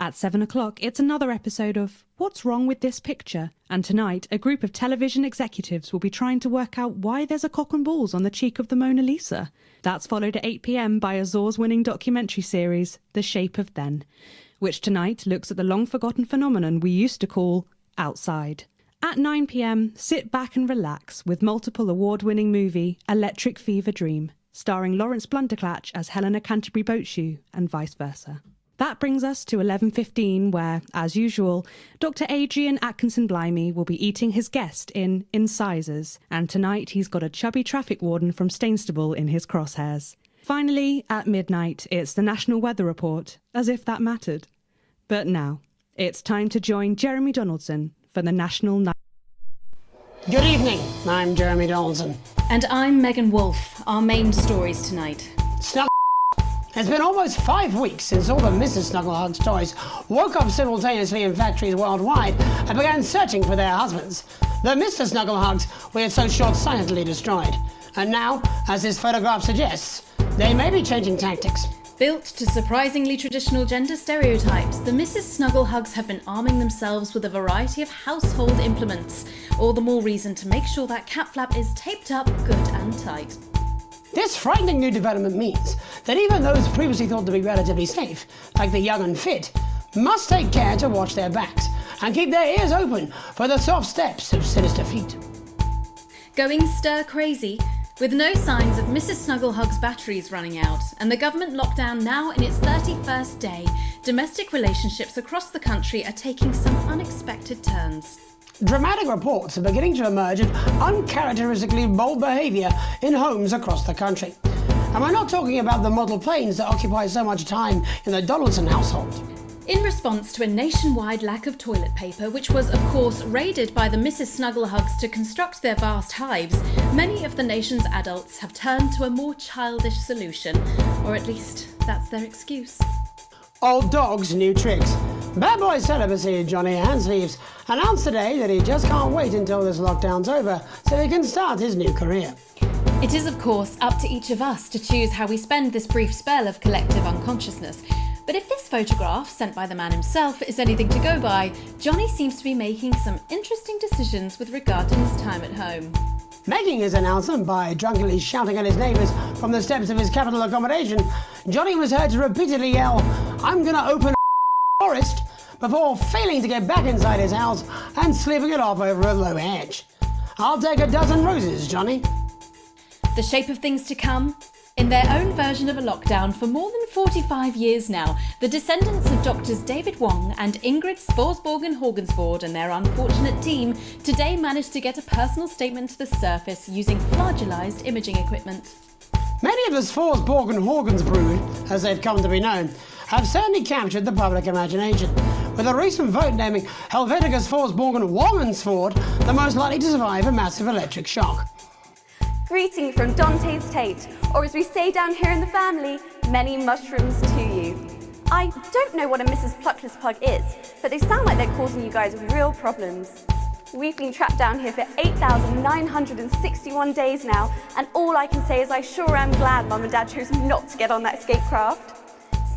At 7 o'clock, it's another episode of What's Wrong with This Picture? And tonight, a group of television executives will be trying to work out why there's a cock and balls on the cheek of the Mona Lisa. That's followed at 8 p.m. by Azor's-winning documentary series, The Shape of Then, which tonight looks at the long-forgotten phenomenon we used to call outside. At 9 p.m, sit back and relax with multiple award-winning movie Electric Fever Dream, starring Lawrence Blunderclatch as Helena Canterbury Boatshoe and vice versa. That brings us to 11:15, where, as usual, Dr. Adrian Atkinson-Blimey will be eating his guest in Incisors, and tonight he's got a chubby traffic warden from Stainstable in his crosshairs. Finally, at midnight, it's the National Weather Report, as if that mattered. But now, it's time to join Jeremy Donaldson for the National Night. Good evening, I'm Jeremy Donaldson. And I'm Megan Wolfe. Our main stories tonight. It's been almost 5 weeks since all the Mrs. Snugglehugs toys woke up simultaneously in factories worldwide and began searching for their husbands. The Mr. Snugglehugs we had so short-sightedly destroyed. And now, as this photograph suggests, they may be changing tactics. Built to surprisingly traditional gender stereotypes, the Mrs. Snugglehugs have been arming themselves with a variety of household implements. All the more reason to make sure that cat flap is taped up good and tight. This frightening new development means that even those previously thought to be relatively safe, like the young and fit, must take care to watch their backs and keep their ears open for the soft steps of sinister feet. Going stir crazy, with no signs of Mrs. Snugglehug's batteries running out and the government lockdown now in its 31st day, domestic relationships across the country are taking some unexpected turns. Dramatic reports are beginning to emerge of uncharacteristically bold behaviour in homes across the country. And we're not talking about the model planes that occupy so much time in the Donaldson household. In response to a nationwide lack of toilet paper, which was of course raided by the Mrs. Snugglehugs to construct their vast hives, many of the nation's adults have turned to a more childish solution, or at least that's their excuse. Old dogs, new tricks. Bad boy celibacy Johnny Handsleeves announced today that he just can't wait until this lockdown's over so he can start his new career. It is, of course, up to each of us to choose how we spend this brief spell of collective unconsciousness. But if this photograph, sent by the man himself, is anything to go by, Johnny seems to be making some interesting decisions with regard to his time at home. Making his announcement by drunkenly shouting at his neighbours from the steps of his capital accommodation, Johnny was heard to repeatedly yell, "I'm gonna open a forest," before failing to get back inside his house and slipping it off over a low hedge. "I'll take a dozen roses, Johnny." The shape of things to come? In their own version of a lockdown for more than 45 years now, the descendants of Doctors David Wong and Ingrid Sporsborgen-Horgensvoord and their unfortunate team today managed to get a personal statement to the surface using flagellized imaging equipment. Many of the Sporsborgen-Horgens brood, as they've come to be known, have certainly captured the public imagination, with a recent vote naming Helvetica Sporsborgen-Wongensvoord the most likely to survive a massive electric shock. Greeting from Dante's Tate, or as we say down here in the family, many mushrooms to you. I don't know what a Mrs. Pluckless Pug is, but they sound like they're causing you guys real problems. We've been trapped down here for 8,961 days now, and all I can say is I sure am glad Mum and Dad chose not to get on that escape craft.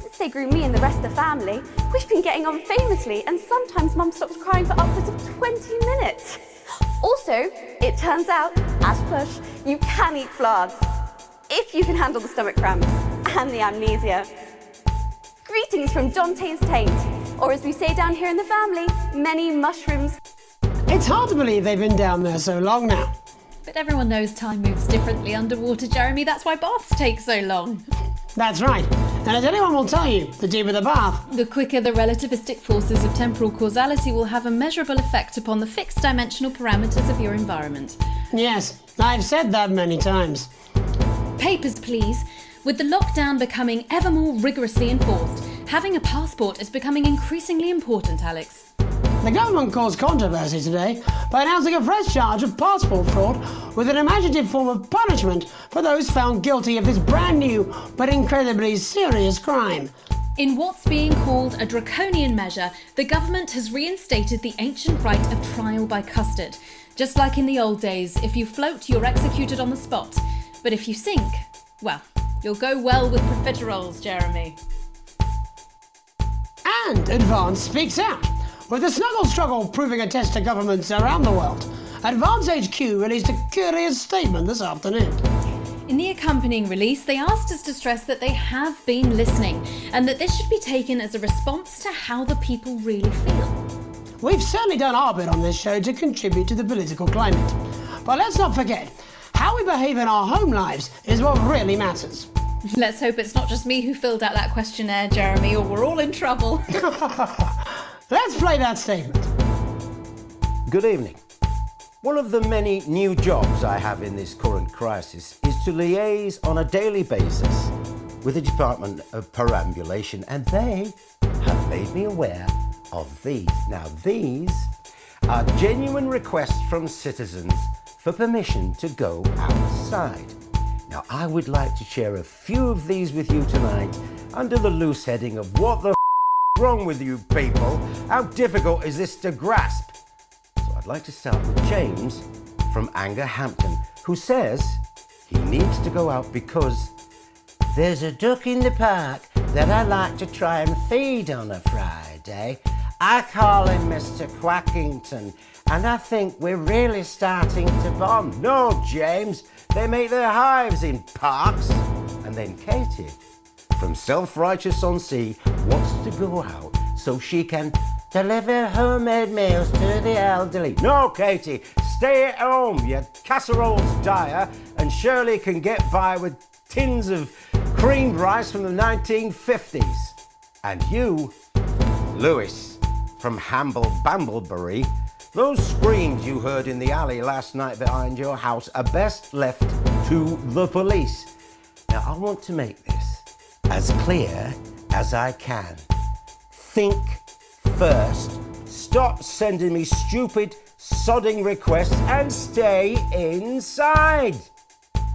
Since they grew me and the rest of the family, we've been getting on famously, and sometimes Mum stops crying for upwards of 20 minutes. Also, it turns out, as push, you can eat flards, if you can handle the stomach cramps and the amnesia. Greetings from Dante's Tate, or as we say down here in the family, many mushrooms. It's hard to believe they've been down there so long now. But everyone knows time moves differently underwater, Jeremy. That's why baths take so long. That's right. And as anyone will tell you, the deeper the bath, the quicker the relativistic forces of temporal causality will have a measurable effect upon the fixed dimensional parameters of your environment. Yes, I've said that many times. Papers, please. With the lockdown becoming ever more rigorously enforced, having a passport is becoming increasingly important, Alex. The government caused controversy today by announcing a fresh charge of passport fraud with an imaginative form of punishment for those found guilty of this brand new but incredibly serious crime. In what's being called a draconian measure, the government has reinstated the ancient right of trial by custard. Just like in the old days, if you float, you're executed on the spot. But if you sink, well, you'll go well with profiteroles, Jeremy. And Advance speaks out. With the snuggle struggle proving a test to governments around the world, Advance HQ released a curious statement this afternoon. In the accompanying release, they asked us to stress that they have been listening and that this should be taken as a response to how the people really feel. We've certainly done our bit on this show to contribute to the political climate. But let's not forget, how we behave in our home lives is what really matters. Let's hope it's not just me who filled out that questionnaire, Jeremy, or we're all in trouble. Let's play that statement. Good evening. One of the many new jobs I have in this current crisis is to liaise on a daily basis with the Department of Perambulation, and they have made me aware of these. Now, these are genuine requests from citizens for permission to go outside. Now, I would like to share a few of these with you tonight under the loose heading of what the is wrong with you people? How difficult is this to grasp? So I'd like to start with James from Angerhampton, who says he needs to go out because there's a duck in the park that I like to try and feed on a Friday. I call him Mr. Quackington, and I think we're really starting to bond. No, James, they make their hives in parks. And then Katie from Self-Righteous-on-Sea wants to go out so she can deliver homemade meals to the elderly. No, Katie, stay at home. Your casserole's dire, and Shirley can get by with tins of creamed rice from the 1950s. And you, Lewis from Bamblebury, those screams you heard in the alley last night behind your house are best left to the police. Now, I want to make this as clear as I can. Think first. Stop sending me stupid, sodding requests and stay inside.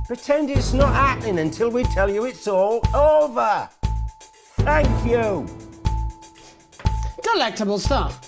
Pretend it's not happening until we tell you it's all over. Thank you. Delectable stuff.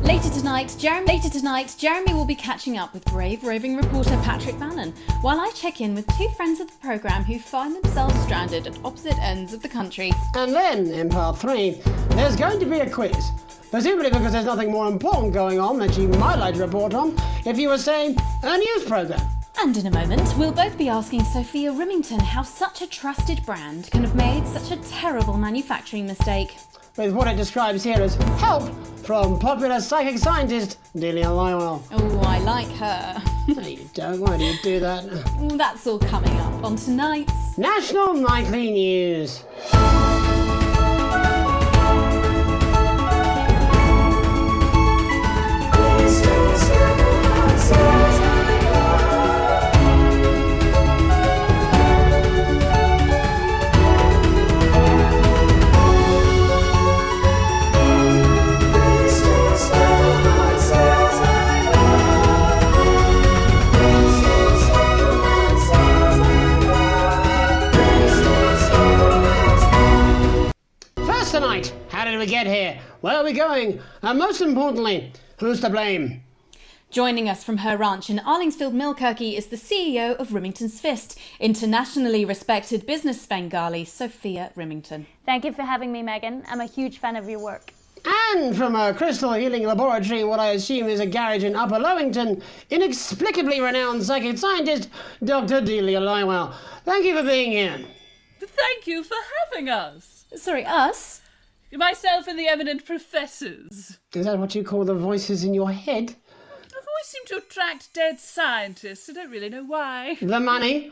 Later tonight, Jeremy will be catching up with brave roving reporter Patrick Bannon, while I check in with two friends of the programme who find themselves stranded at opposite ends of the country. And then, in part 3, there's going to be a quiz. Presumably because there's nothing more important going on that you might like to report on if you were, say, a news programme. And in a moment, we'll both be asking Sophia Rimington how such a trusted brand can have made such a terrible manufacturing mistake. With what it describes here as help from popular psychic scientist Delia Lywell. Oh, I like her. No, you don't. Why do you do that? That's all coming up on tonight's National Nightly News. Tonight, how did we get here? Where are we going? And most importantly, who's to blame? Joining us from her ranch in Arlingsfield, Milkirky, is the CEO of Rimington's Fist, internationally respected business Svengali, Sophia Rimington. Thank you for having me, Megan. I'm a huge fan of your work. And from a crystal healing laboratory, what I assume is a garage in Upper Lowington, inexplicably renowned psychic scientist, Dr. Delia Lywell. Thank you for being here. Thank you for having us. Sorry, us? Myself and the eminent professors. Is that what you call the voices in your head? I've always seemed to attract dead scientists. I don't really know why. The money?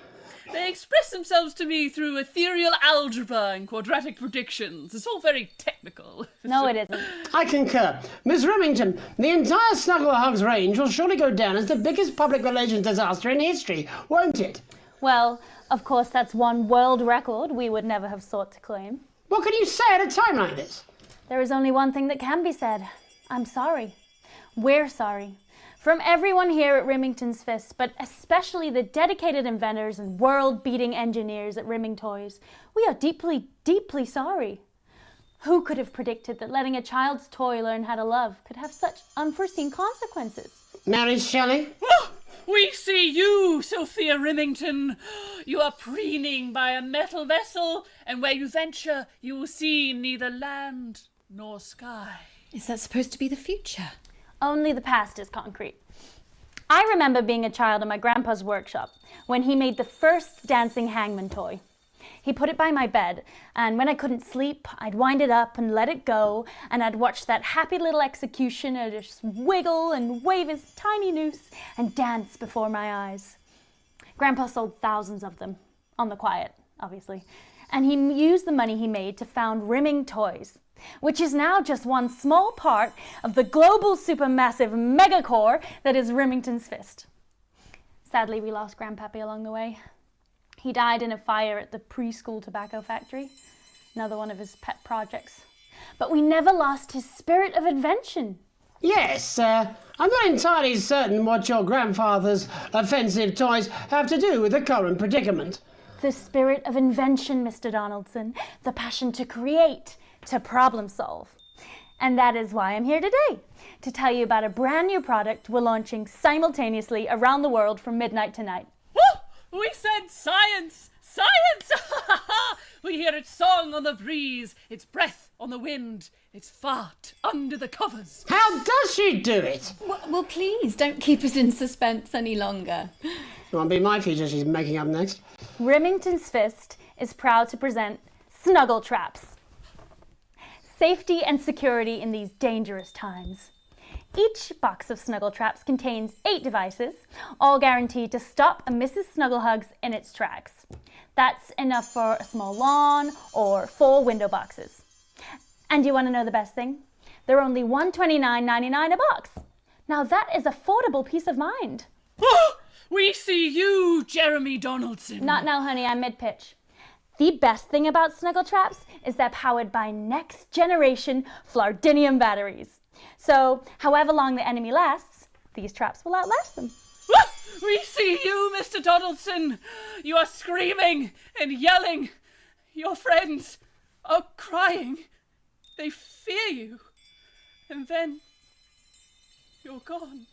They express themselves to me through ethereal algebra and quadratic predictions. It's all very technical. No, it isn't. I concur. Miss Remington, the entire Snuggle Hugs range will surely go down as the biggest public relations disaster in history, won't it? Well, of course, that's one world record we would never have sought to claim. What can you say at a time like this? There is only one thing that can be said. I'm sorry. We're sorry. From everyone here at Rimington's Fist, but especially the dedicated inventors and world-beating engineers at Rimming Toys, we are deeply, deeply sorry. Who could have predicted that letting a child's toy learn how to love could have such unforeseen consequences? Mary Shelley? We see you, Sophia Rimington. You are preening by a metal vessel, and where you venture, you will see neither land nor sky. Is that supposed to be the future? Only the past is concrete. I remember being a child in my grandpa's workshop when he made the first dancing hangman toy. He put it by my bed, and when I couldn't sleep, I'd wind it up and let it go, and I'd watch that happy little executioner just wiggle and wave his tiny noose and dance before my eyes. Grandpa sold thousands of them, on the quiet, obviously, and he used the money he made to found Rimming Toys, which is now just one small part of the global supermassive megacore that is Rimington's Fist. Sadly, we lost Grandpappy along the way. He died in a fire at the preschool tobacco factory, another one of his pet projects. But we never lost his spirit of invention. Yes, I'm not entirely certain what your grandfather's offensive toys have to do with the current predicament. The spirit of invention, Mr. Donaldson. The passion to create, to problem solve. And that is why I'm here today, to tell you about a brand new product we're launching simultaneously around the world from midnight tonight. Woo! We said science! Science! We hear its song on the breeze, its breath on the wind, its fart under the covers. How does she do it? Well, please, don't keep us in suspense any longer. It won't be my feature she's making up next. Rimington's Fist is proud to present Snuggle Traps. Safety and security in these dangerous times. Each box of Snuggle Traps contains 8 devices, all guaranteed to stop a Mrs. Snugglehugs in its tracks. That's enough for a small lawn or 4 window boxes. And you want to know the best thing? They're only $129.99 a box. Now that is affordable peace of mind. We see you, Jeremy Donaldson. Not now, honey, I'm mid-pitch. The best thing about Snuggle Traps is they're powered by next generation Flardinium batteries. So, however long the enemy lasts, these traps will outlast them. We see you, Mr. Donaldson. You are screaming and yelling. Your friends are crying. They fear you. And then you're gone.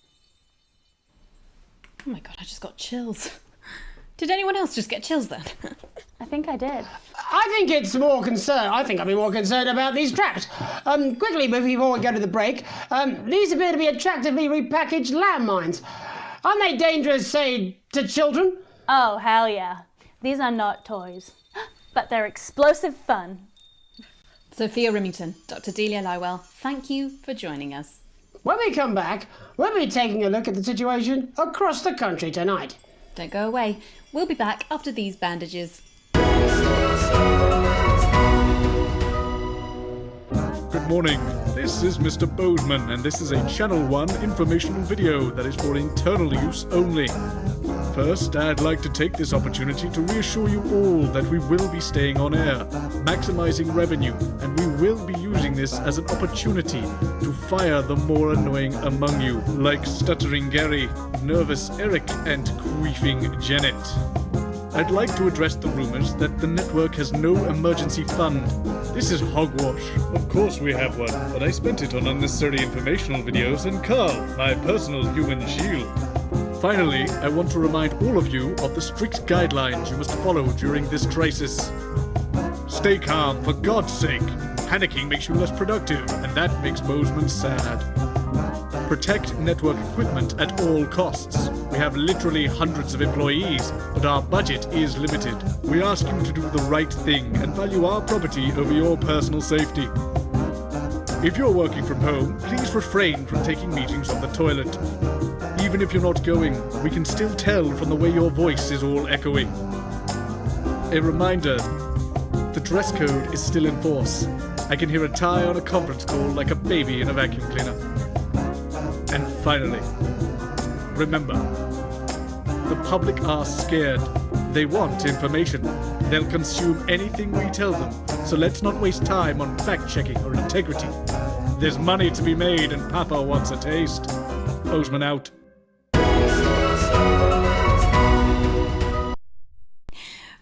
Oh my god, I just got chills. Did anyone else just get chills then? I think I did. I think I'd be more concerned about these traps. Quickly, before we go to the break, these appear to be attractively repackaged landmines. Aren't they dangerous, say, to children? Oh, hell yeah. These are not toys, but they're explosive fun. Sophia Rimington, Dr. Delia Lywell, thank you for joining us. When we come back, we'll be taking a look at the situation across the country tonight. Don't go away. We'll be back after these bandages. Good morning. This is Mr. Bozeman, and this is a Channel 1 informational video that is for internal use only. First, I'd like to take this opportunity to reassure you all that we will be staying on air, maximizing revenue, and we will be using this as an opportunity to fire the more annoying among you, like Stuttering Gary, Nervous Eric, and Queefing Janet. I'd like to address the rumors that the network has no emergency fund. This is hogwash. Of course we have one, but I spent it on unnecessary informational videos and Carl, my personal human shield. Finally, I want to remind all of you of the strict guidelines you must follow during this crisis. Stay calm, for God's sake. Panicking makes you less productive, and that makes Bozeman sad. Protect network equipment at all costs. We have literally hundreds of employees, but our budget is limited. We ask you to do the right thing and value our property over your personal safety. If you're working from home, please refrain from taking meetings on the toilet. Even if you're not going, we can still tell from the way your voice is all echoey. A reminder, the dress code is still in force. I can hear a tie on a conference call like a baby in a vacuum cleaner. And finally, remember, the public are scared. They want information. They'll consume anything we tell them, so let's not waste time on fact-checking or integrity. There's money to be made and Papa wants a taste. Bozeman out.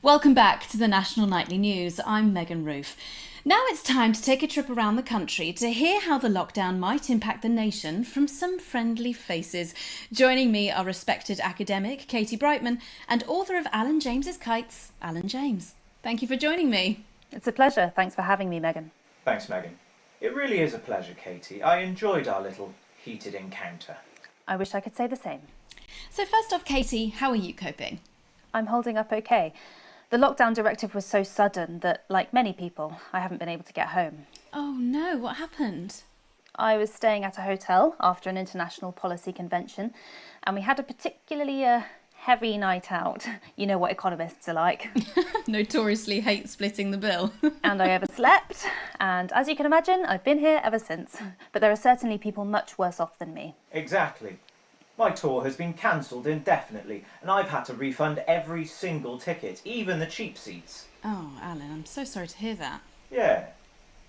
Welcome back to the National Nightly News. I'm Megan Roof. Now it's time to take a trip around the country to hear how the lockdown might impact the nation from some friendly faces. Joining me are respected academic Katie Brightman and author of Alan James's Kites, Alan James. Thank you for joining me. It's a pleasure. Thanks for having me, Megan. Thanks, Megan. It really is a pleasure, Katie. I enjoyed our little heated encounter. I wish I could say the same. So first off, Katie, how are you coping? I'm holding up okay. The lockdown directive was so sudden that, like many people, I haven't been able to get home. Oh no, what happened? I was staying at a hotel after an international policy convention, and we had a particularly heavy night out. You know what economists are like. Notoriously hate splitting the bill. And I overslept, and as you can imagine, I've been here ever since. But there are certainly people much worse off than me. Exactly. My tour has been cancelled indefinitely, and I've had to refund every single ticket, even the cheap seats. Oh, Alan, I'm so sorry to hear that. Yeah.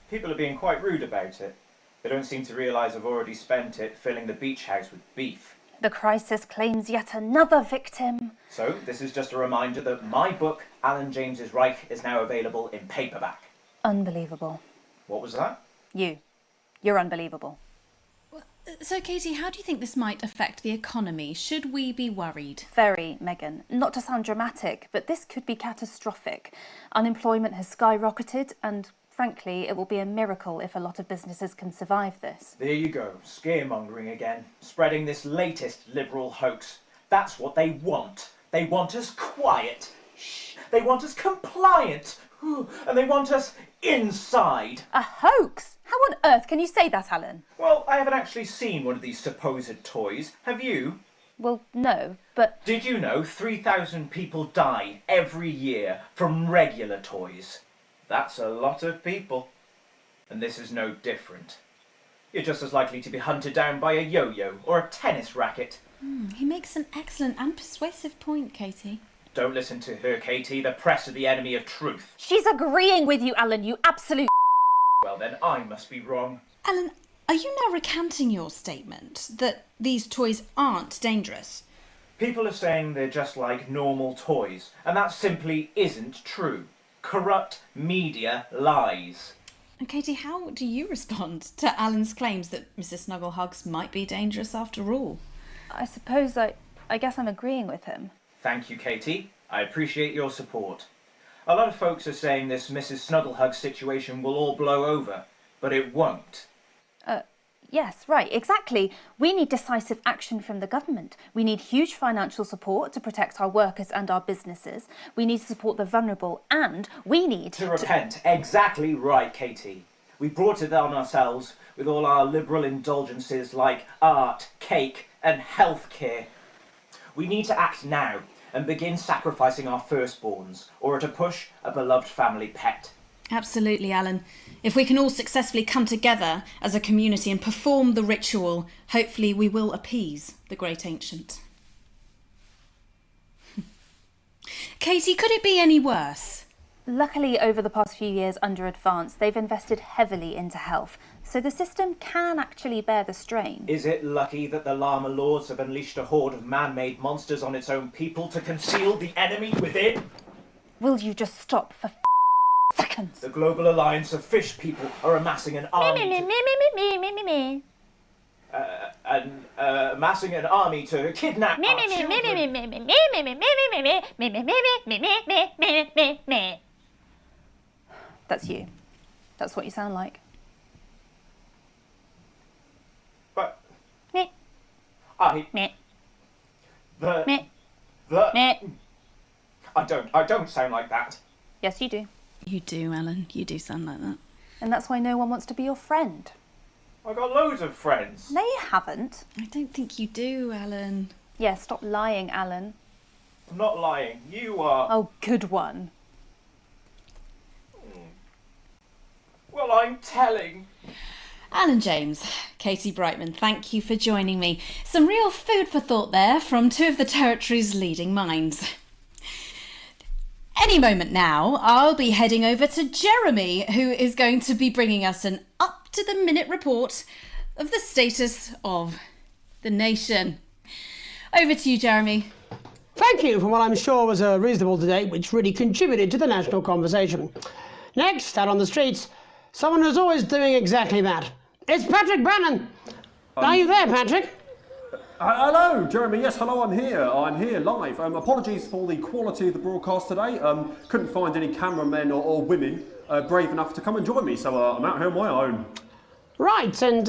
People are being quite rude about it. They don't seem to realise I've already spent it filling the beach house with beef. The crisis claims yet another victim. So, this is just a reminder that my book, Alan James's Reich, is now available in paperback. Unbelievable. What was that? You're unbelievable. So, Katie, how do you think this might affect the economy? Should we be worried? Very, Megan. Not to sound dramatic, but this could be catastrophic. Unemployment has skyrocketed, and frankly, it will be a miracle if a lot of businesses can survive this. There you go, scaremongering again, spreading this latest liberal hoax. That's what they want. They want us quiet. Shh. They want us compliant. And they want us inside. A hoax? How on earth can you say that, Alan? Well, I haven't actually seen one of these supposed toys. Have you? Well, no, but... Did you know 3,000 people die every year from regular toys? That's a lot of people. And this is no different. You're just as likely to be hunted down by a yo-yo or a tennis racket. He makes an excellent and persuasive point, Katie. Don't listen to her, Katie. The press are the enemy of truth. She's agreeing with you, Alan, you absolute... Well then, I must be wrong. Alan, are you now recanting your statement that these toys aren't dangerous? People are saying they're just like normal toys, and that simply isn't true. Corrupt media lies. And Katie, how do you respond to Alan's claims that Mrs. Snugglehugs might be dangerous after all? I suppose I guess I'm agreeing with him. Thank you, Katie. I appreciate your support. A lot of folks are saying this Mrs. Snugglehug situation will all blow over, but it won't. Yes, right, exactly. We need decisive action from the government. We need huge financial support to protect our workers and our businesses. We need to support the vulnerable, and we need to repent. Exactly right, Katie. We brought it on ourselves with all our liberal indulgences like art, cake, and healthcare. We need to act now and begin sacrificing our firstborns, or at a push, a beloved family pet. Absolutely, Alan. If we can all successfully come together as a community and perform the ritual, hopefully we will appease the great ancient. Katie, could it be any worse? Luckily, over the past few years under Advance, they've invested heavily into health, so the system can actually bear the strain. Is it lucky that the Llama Lords have unleashed a horde of man-made monsters on its own people to conceal the enemy within? Will you just stop for seconds? The Global Alliance of Fish People are amassing an army amassing an army to kidnap our children. That's you. That's what you sound like. But Me. I Me. the Me. the Me. I don't sound like that. Yes, you do. You do, Alan. You do sound like that. And that's why no one wants to be your friend. I've got loads of friends. No, you haven't. I don't think you do, Alan. Yeah, stop lying, Alan. I'm not lying. You are. Oh, good one. Well, I'm telling. Alan James, Katie Brightman, thank you for joining me. Some real food for thought there from two of the territory's leading minds. Any moment now, I'll be heading over to Jeremy, who is going to be bringing us an up-to-the-minute report of the status of the nation. Over to you, Jeremy. Thank you for what I'm sure was a reasonable debate which really contributed to the national conversation. Next, out on the streets, someone who's always doing exactly that. It's Patrick Brannan. Are you there, Patrick? Hello, Jeremy. Yes, hello, I'm here. I'm here live. Apologies for the quality of the broadcast today. Couldn't find any cameramen or women brave enough to come and join me, so I'm out here on my own. Right, and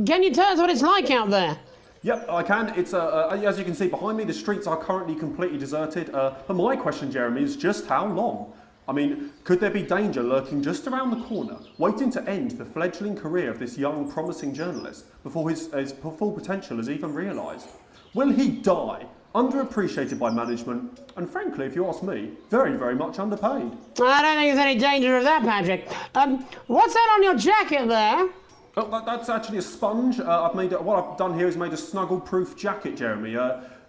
can you tell us what it's like out there? Yep, I can. It's as you can see behind me, the streets are currently completely deserted. But my question, Jeremy, is just how long? I mean, could there be danger lurking just around the corner, waiting to end the fledgling career of this young, promising journalist before his full potential is even realised? Will he die, underappreciated by management, and frankly, if you ask me, very, very much underpaid? I don't think there's any danger of that, Patrick. What's that on your jacket there? Oh, that's actually a sponge. What I've done here is made a snuggle-proof jacket, Jeremy.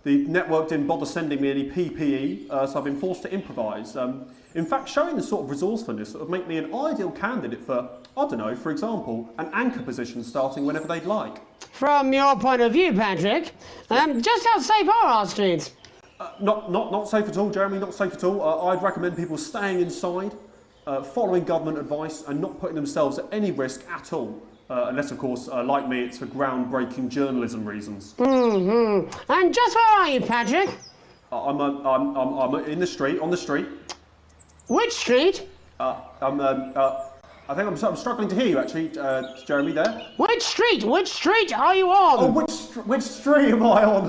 The network didn't bother sending me any PPE, so I've been forced to improvise. In fact, showing the sort of resourcefulness that would make me an ideal candidate for, I don't know, for example, an anchor position starting whenever they'd like. From your point of view, Patrick, just how safe are our streets? Not safe at all, Jeremy, not safe at all. I'd recommend people staying inside, following government advice and not putting themselves at any risk at all. Unless, of course, like me, it's for groundbreaking journalism reasons. Mm-hmm. And just where are you, Patrick? I'm in the street, on the street. Which street? I think I'm struggling to hear you, actually, Jeremy, there. Which street? Which street are you on? Oh, which street am I on?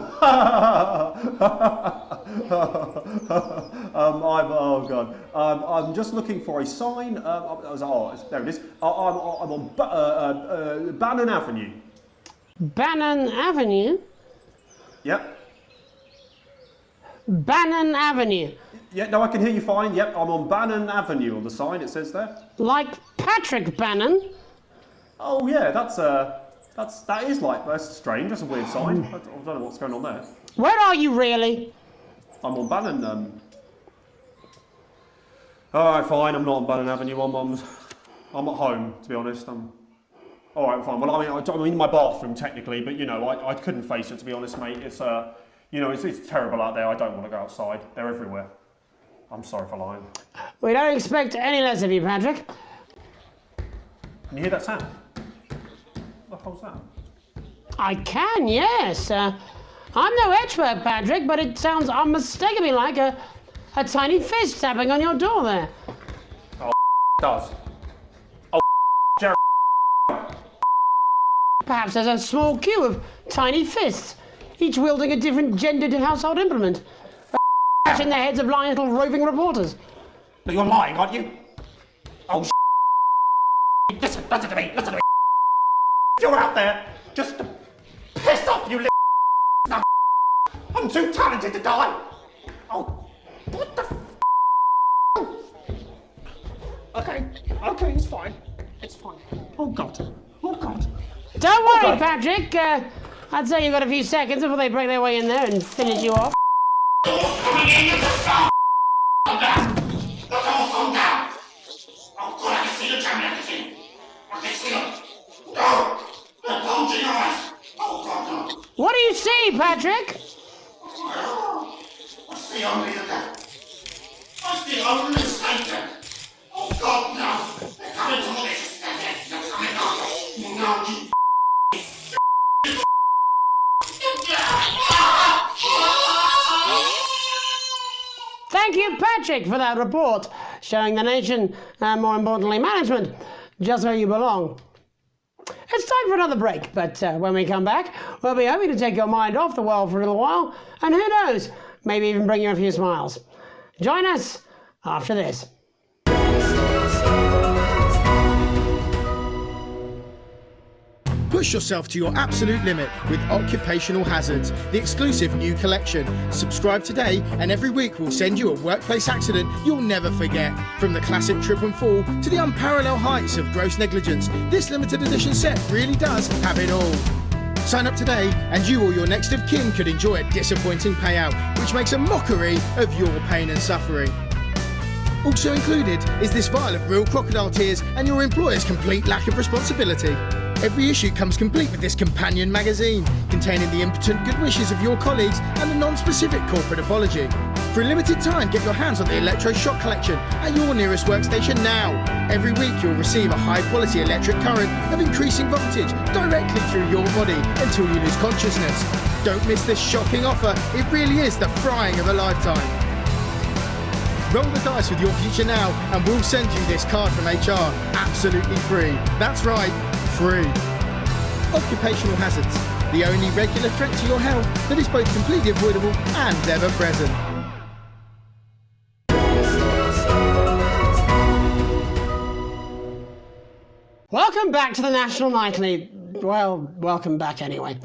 Oh, God. I'm just looking for a sign. There it is. I'm on Bannon Avenue. Bannon Avenue? Yep. Bannon Avenue. Yeah, no, I can hear you fine. Yep, I'm on Bannon Avenue on the sign, it says there. Like Patrick Bannon? Oh, yeah, that's strange. That's a weird sign. I don't know what's going on there. Where are you really? I'm on Bannon, Alright, fine, I'm not on Bannon Avenue. I'm at home, to be honest. Alright, fine. Well, I'm in my bathroom, technically, but, you know, I couldn't face it, to be honest, mate. It's, you know, it's terrible out there. I don't want to go outside. They're everywhere. I'm sorry for lying. We don't expect any less of you, Patrick. Can you hear that sound? What the hell's that? I can, yes. I'm no expert, Patrick, but it sounds unmistakably like a tiny fist tapping on your door there. Oh, it does. Oh, Jerry. Perhaps there's a small queue of tiny fists, each wielding a different gendered household implement. In the heads of lying little roving reporters. But you're lying, aren't you? Oh, listen to me. You're out there just to piss off you little I'm too talented to die. Oh, what the Okay, it's fine. It's fine. Oh, God. Don't worry, Patrick. I'd say you've got a few seconds before they break their way in there and finish you off. What do you see, Patrick? I see only the devil. I see only Satan. Oh God, no! They're coming to malicious. They're coming on. No, you Thank you, Patrick, for that report, showing the nation, and more importantly, management, just where you belong. It's time for another break, but when we come back, we'll be hoping to take your mind off the world for a little while, and who knows, maybe even bring you a few smiles. Join us after this. Push yourself to your absolute limit with Occupational Hazards, the exclusive new collection. Subscribe today and every week we'll send you a workplace accident you'll never forget. From the classic trip and fall to the unparalleled heights of gross negligence, this limited edition set really does have it all. Sign up today and you or your next of kin could enjoy a disappointing payout, which makes a mockery of your pain and suffering. Also included is this vial of real crocodile tears and your employer's complete lack of responsibility. Every issue comes complete with this companion magazine, containing the impotent good wishes of your colleagues and a non-specific corporate apology. For a limited time, get your hands on the electroshock collection at your nearest workstation now. Every week you'll receive a high-quality electric current of increasing voltage directly through your body until you lose consciousness. Don't miss this shocking offer. It really is the frying of a lifetime. Roll the dice with your future now and we'll send you this card from HR absolutely free. That's right, free. occupational hazards, the only regular threat to your health that is both completely avoidable and ever present. Welcome back to the National Nightly. Well, welcome back anyway.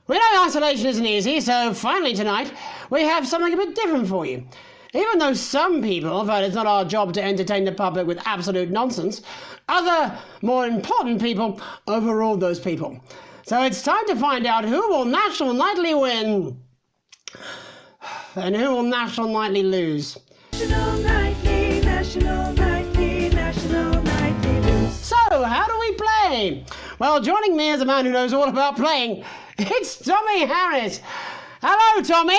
We know isolation isn't easy, so finally tonight we have something a bit different for you. Even though some people felt it's not our job to entertain the public with absolute nonsense, other, more important people overruled those people. So it's time to find out who will National Nightly win and who will National Nightly lose. National Nightly, National Nightly, National Nightly lose. So, how do we play? Well, joining me as a man who knows all about playing, it's Tommy Harris. Hello, Tommy.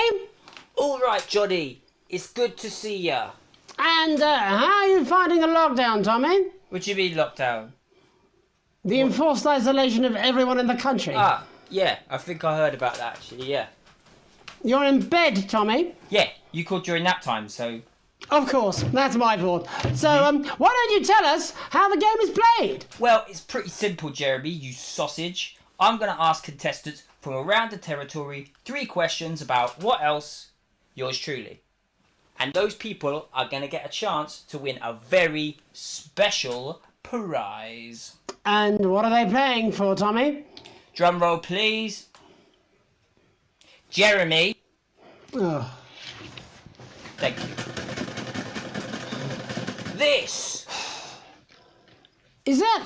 All right, Johnny. It's good to see ya. And how are you finding the lockdown, Tommy? What do you mean lockdown? The enforced isolation of everyone in the country. Ah, yeah. I think I heard about that, actually, yeah. You're in bed, Tommy? Yeah, you called during nap time, so... Of course, that's my fault. So, why don't you tell us how the game is played? Well, it's pretty simple, Jeremy, you sausage. I'm going to ask contestants from around the territory 3 questions about what else? Yours truly. And those people are going to get a chance to win a very special prize. And what are they playing for, Tommy? Drum roll, please. Jeremy. Oh. Thank you. This. Is that...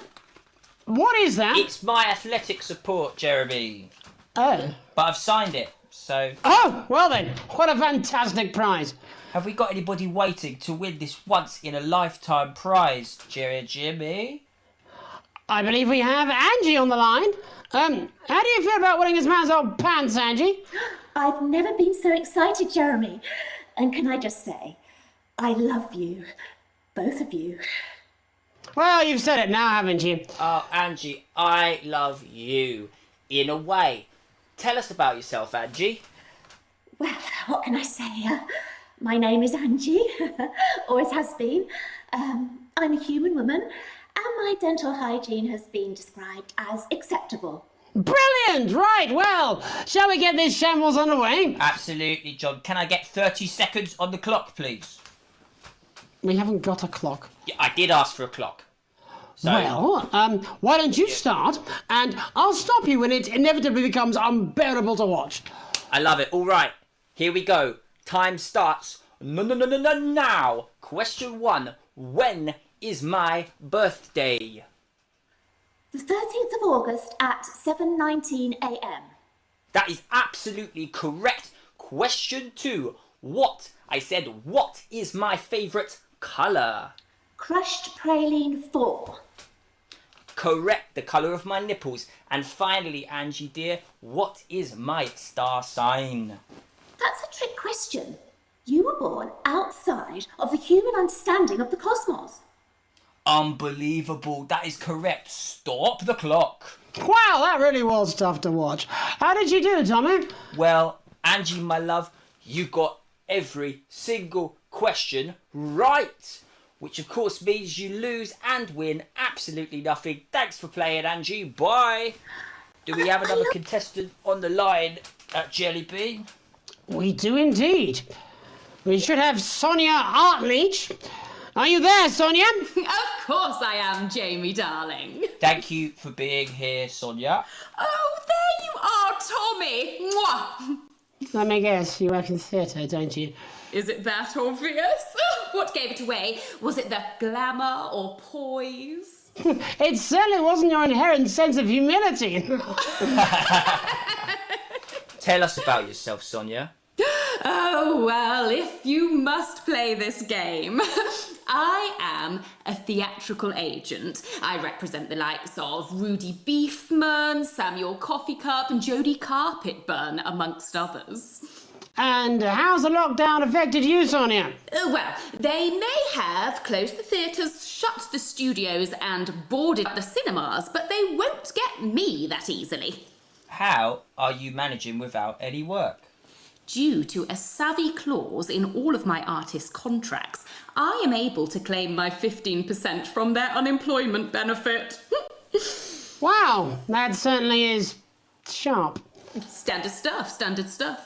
What is that? It's my athletic support, Jeremy. Oh. But I've signed it, so... Oh, well then, what a fantastic prize. Have we got anybody waiting to win this once-in-a-lifetime prize, Jimmy? I believe we have Angie on the line. How do you feel about winning this man's old pants, Angie? I've never been so excited, Jeremy. And can I just say, I love you. Both of you. Well, you've said it now, haven't you? Oh, Angie, I love you. In a way. Tell us about yourself, Angie. Well, what can I say? My name is Angie. Always has been. I'm a human woman, and my dental hygiene has been described as acceptable. Brilliant! Right, well, shall we get this shambles underway? Absolutely, John. Can I get 30 seconds on the clock, please? We haven't got a clock. Yeah, I did ask for a clock. So... Well, why don't you start, and I'll stop you when it inevitably becomes unbearable to watch. I love it. All right, here we go. Time starts now. Question 1. When is my birthday? The 13th of August at 7:19 a.m. That is absolutely correct. Question 2. What is my favourite colour? Crushed praline 4. Correct, the colour of my nipples. And finally, Angie dear, what is my star sign? That's a trick question. You were born outside of the human understanding of the cosmos. Unbelievable, that is correct. Stop the clock. Wow, that really was tough to watch. How did you do, Tommy? Well, Angie, my love, you got every single question right. Which of course means you lose and win absolutely nothing. Thanks for playing, Angie. Bye. Do we have another contestant on the line at Jelly Bean? We do indeed. We should have Sonia Artleach. Are you there, Sonia? Of course I am, Jamie, darling. Thank you for being here, Sonia. Oh, there you are, Tommy. Mwah. Let me guess, you work in theatre, don't you? Is it that obvious? What gave it away? Was it the glamour or poise? It certainly wasn't your inherent sense of humility. Tell us about yourself, Sonia. Oh, well, if you must play this game. I am a theatrical agent. I represent the likes of Rudy Beefman, Samuel Coffee Cup and Jodie Carpetburn, amongst others. And how's the lockdown affected you, Sonia? Well, they may have closed the theatres, shut the studios and boarded the cinemas, but they won't get me that easily. How are you managing without any work? Due to a savvy clause in all of my artists' contracts, I am able to claim my 15% from their unemployment benefit. Wow, that certainly is sharp. Standard stuff, standard stuff.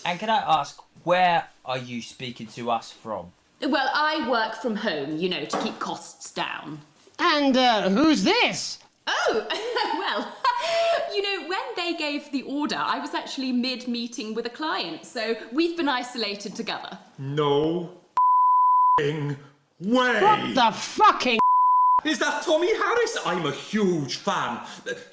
And can I ask, where are you speaking to us from? Well, I work from home, you know, to keep costs down. And who's this? Oh, well, you know, when they gave the order, I was actually mid-meeting with a client, so we've been isolated together. No way! What the fucking... Is that Tommy Harris? I'm a huge fan.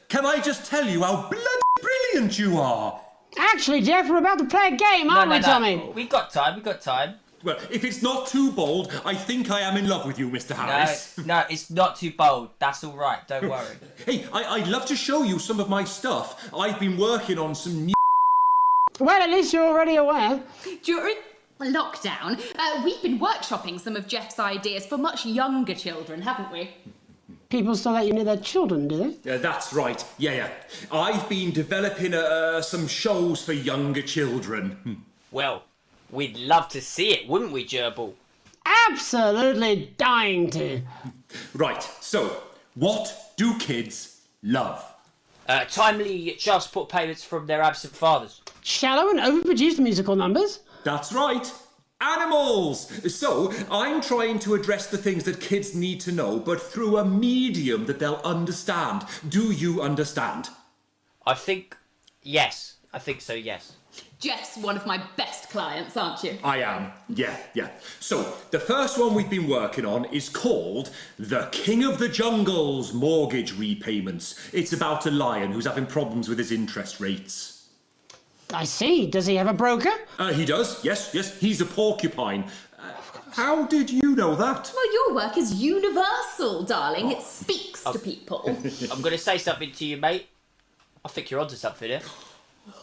Can I just tell you how bloody brilliant you are? Actually, Jeff, we're about to play a game, aren't we, Tommy? We got time. Well, if it's not too bold, I think I am in love with you, Mr. Harris. No, it's not too bold. That's all right, don't worry. Hey, I'd love to show you some of my stuff. I've been working on some new... Well, at least you're already aware. During lockdown, we've been workshopping some of Jeff's ideas for much younger children, haven't we? People still let you near their children, do they? Yeah, that's right. Yeah. I've been developing some shows for younger children. Well, we'd love to see it, wouldn't we, Gerbil? Absolutely dying to. Right, so, what do kids love? Timely child support payments from their absent fathers. Shallow and overproduced musical numbers? That's right. Animals! So, I'm trying to address the things that kids need to know, but through a medium that they'll understand. Do you understand? I think so, yes. Jeff's one of my best clients, aren't you? I am, yeah. So, the first one we've been working on is called The King of the Jungle's Mortgage Repayments. It's about a lion who's having problems with his interest rates. I see. Does he have a broker? He does, yes. He's a porcupine. How did you know that? Well, your work is universal, darling. It speaks to people. I'm going to say something to you, mate. I think you're onto something here.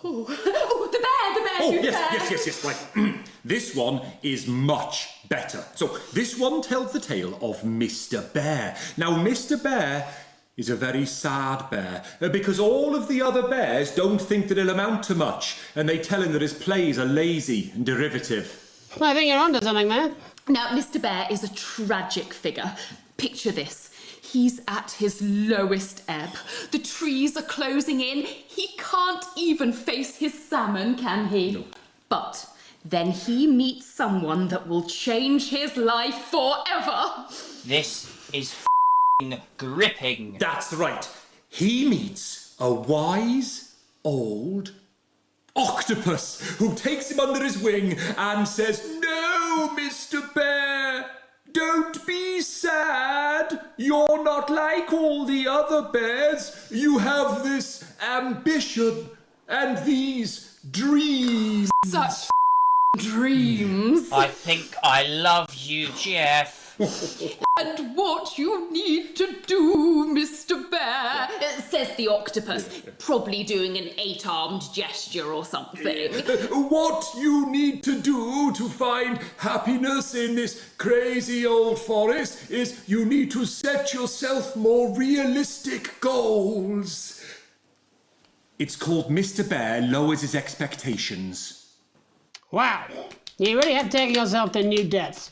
Oh, the bear, Yes, right. This one is much better. So, this one tells the tale of Mr. Bear. Now, Mr. Bear is a very sad bear, because all of the other bears don't think that he'll amount to much, and they tell him that his plays are lazy and derivative. I think you're onto something there. Now, Mr. Bear is a tragic figure. Picture this. He's at his lowest ebb. The trees are closing in. He can't even face his salmon, can he? No. But then he meets someone that will change his life forever. This is gripping. That's right. He meets a wise old octopus who takes him under his wing and says, "No, Mr. Bear, don't be sad. You're not like all the other bears. You have this ambition and these dreams." Such dreams. I think I love you, Jeff. And what you need to do, Mr. Bear, says the octopus, probably doing an 8-armed gesture or something. What you need to do to find happiness in this crazy old forest is you need to set yourself more realistic goals. It's called Mr. Bear Lowers His Expectations. Wow, you really have taken yourself to new depths.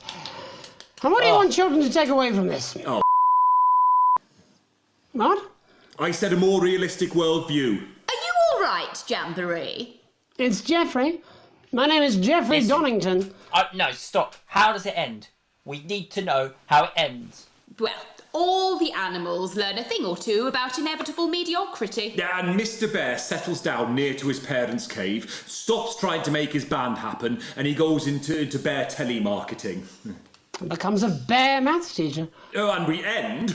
And what do you want children to take away from this? Oh. What? I said a more realistic worldview. Are you all right, Jamboree? It's Jeffrey. My name is Jeffrey Donington. No, stop. How does it end? We need to know how it ends. Well, all the animals learn a thing or two about inevitable mediocrity. Yeah, and Mr. Bear settles down near to his parents' cave, stops trying to make his band happen, and he goes into bear telemarketing. Becomes a bear maths teacher. Oh, and we end...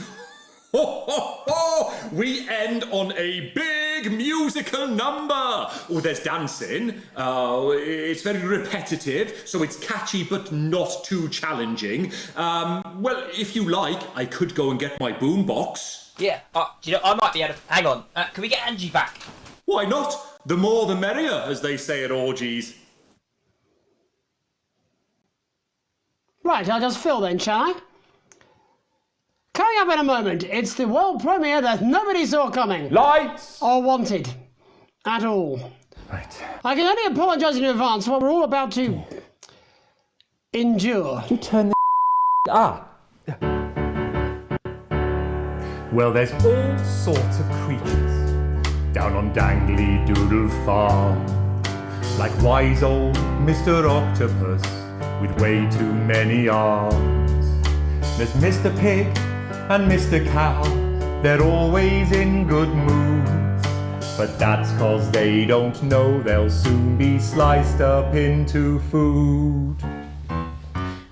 We end on a big musical number. Oh, there's dancing. It's very repetitive, so it's catchy but not too challenging. Well, if you like, I could go and get my boombox. Yeah, I might be able to... Hang on, can we get Angie back? Why not? The more the merrier, as they say at orgies. Right, I'll just fill then, shall I? Coming up in a moment, it's the world premiere that nobody saw coming. Lights! Or wanted. At all. Right. I can only apologise in advance for what we're all about to... endure. You turn the up. Well, there's all sorts of creatures down on Dangly Doodle Farm, like wise old Mr. Octopus with way too many arms. There's Mr. Pig and Mr. Cow, they're always in good moods, but that's 'cause they don't know they'll soon be sliced up into food.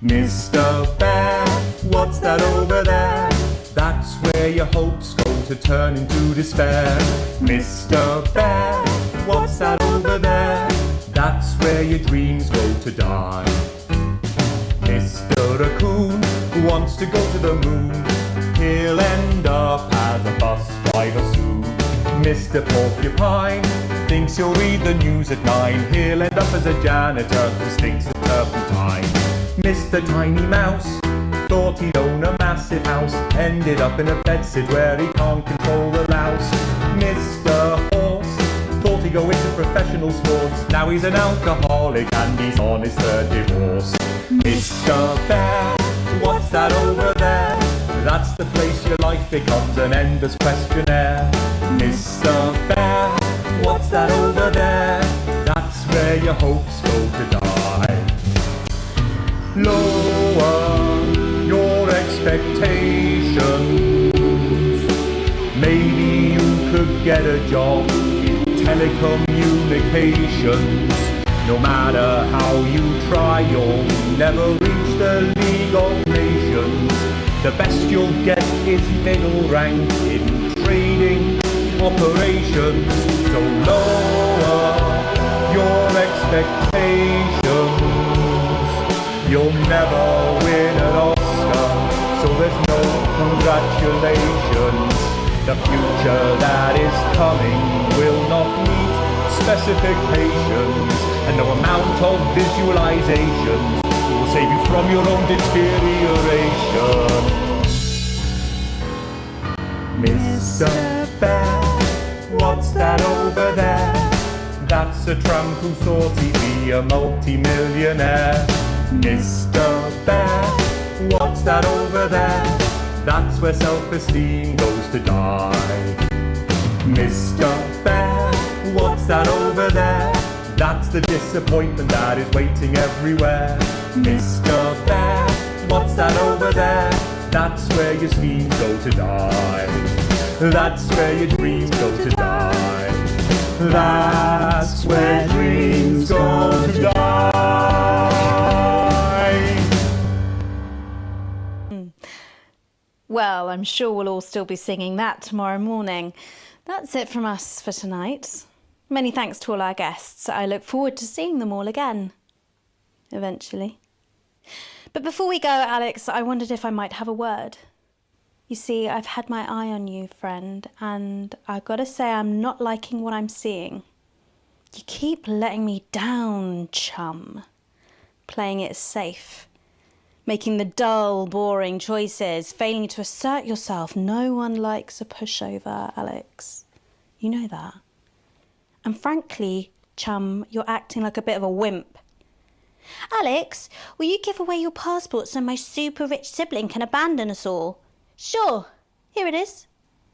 Mr. Bear, what's that over there? That's where your hopes go to turn into despair. Mr. Bear, what's that over there? That's where your dreams go to die. Mr. Raccoon wants to go to the moon, he'll end up as a bus driver soon. Mr. Porcupine thinks he'll read the news at 9, he'll end up as a janitor who stinks of turpentine. Mr. Tiny Mouse thought he'd own a massive house, ended up in a bedsit where he can't control the louse. Mr. Horse thought he'd go into professional sports, now he's an alcoholic and he's on his third divorce. Mr. Bear, what's that over there? That's the place your life becomes an endless questionnaire. Mr. Bear, what's that over there? That's where your hopes go to die. Lower your expectations. Maybe you could get a job in telecommunications. No matter how you try, you'll never reach the League of Nations. The best you'll get is middle rank in trading operations. So lower your expectations. You'll never win an Oscar, so there's no congratulations. The future that is coming will not meet specifications, and no amount of visualizations will save you from your own deterioration. Mr. Bear, what's that over there? That's a tramp who thought he'd be a multi-millionaire. Mr. Bear, what's that over there? That's where self-esteem goes to die. Mr. Bear, what's that over there? That's the disappointment that is waiting everywhere. Mr. Bear, what's that over there? That's where your schemes go to die. That's where your dreams go to die. That's where dreams go to die. Well, I'm sure we'll all still be singing that tomorrow morning. That's it from us for tonight. Many thanks to all our guests. I look forward to seeing them all again. Eventually. But before we go, Alex, I wondered if I might have a word. You see, I've had my eye on you, friend, and I've got to say I'm not liking what I'm seeing. You keep letting me down, chum. Playing it safe. Making the dull, boring choices, failing to assert yourself. No one likes a pushover, Alex. You know that. And frankly, chum, you're acting like a bit of a wimp. Alex, will you give away your passport so my super rich sibling can abandon us all? Sure, here it is.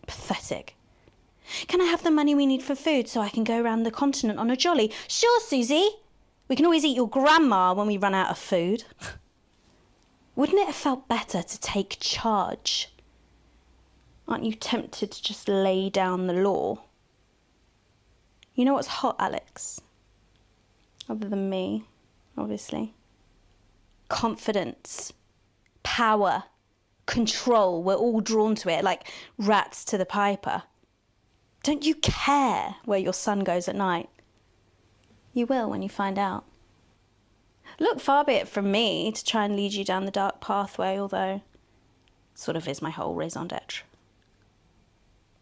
Pathetic. Can I have the money we need for food so I can go around the continent on a jolly? Sure, Susie. We can always eat your grandma when we run out of food. Wouldn't it have felt better to take charge? Aren't you tempted to just lay down the law? You know what's hot, Alex? Other than me, obviously. Confidence. Power. Control. We're all drawn to it like rats to the piper. Don't you care where your son goes at night? You will when you find out. Look, far be it from me to try and lead you down the dark pathway, although sort of is my whole raison d'etre.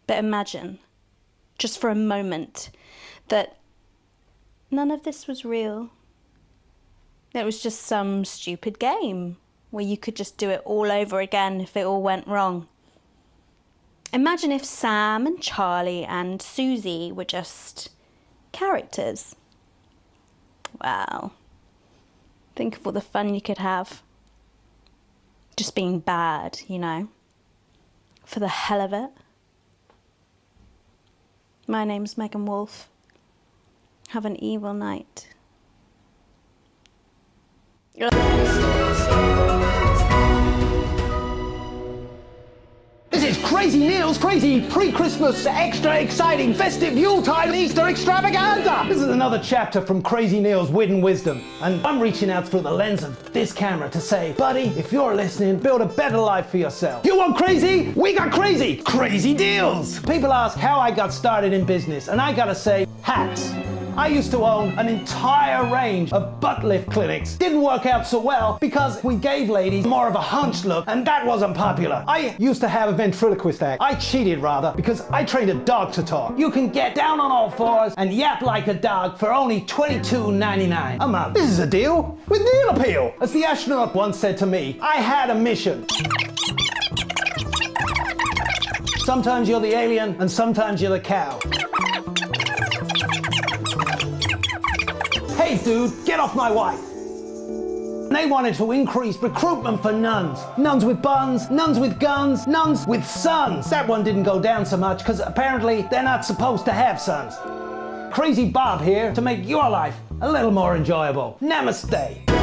But imagine, just for a moment, that none of this was real. It was just some stupid game where you could just do it all over again if it all went wrong. Imagine if Sam and Charlie and Susie were just characters. Wow. Think of all the fun you could have. Just being bad, you know. For the hell of it. My name's Megan Wolf. Have an evil night. This is Crazy Neil's crazy pre-Christmas, extra exciting festive Yuletide Easter extravaganza! This is another chapter from Crazy Neil's Wit and Wisdom, and I'm reaching out through the lens of this camera to say, buddy, if you're listening, build a better life for yourself. You want crazy? We got crazy! Crazy deals! People ask how I got started in business, and I gotta say, hats. I used to own an entire range of butt lift clinics. Didn't work out so well because we gave ladies more of a hunched look, and that wasn't popular. I used to have a ventriloquist act. I cheated rather because I trained a dog to talk. You can get down on all fours and yap like a dog for only $22.99 a month. This is a deal with Neil appeal. As the astronaut once said to me, I had a mission. Sometimes you're the alien and sometimes you're the cow. Hey dude, get off my wife. They wanted to increase recruitment for nuns. Nuns with buns, nuns with guns, nuns with sons. That one didn't go down so much because apparently they're not supposed to have sons. Crazy Bob here to make your life a little more enjoyable. Namaste.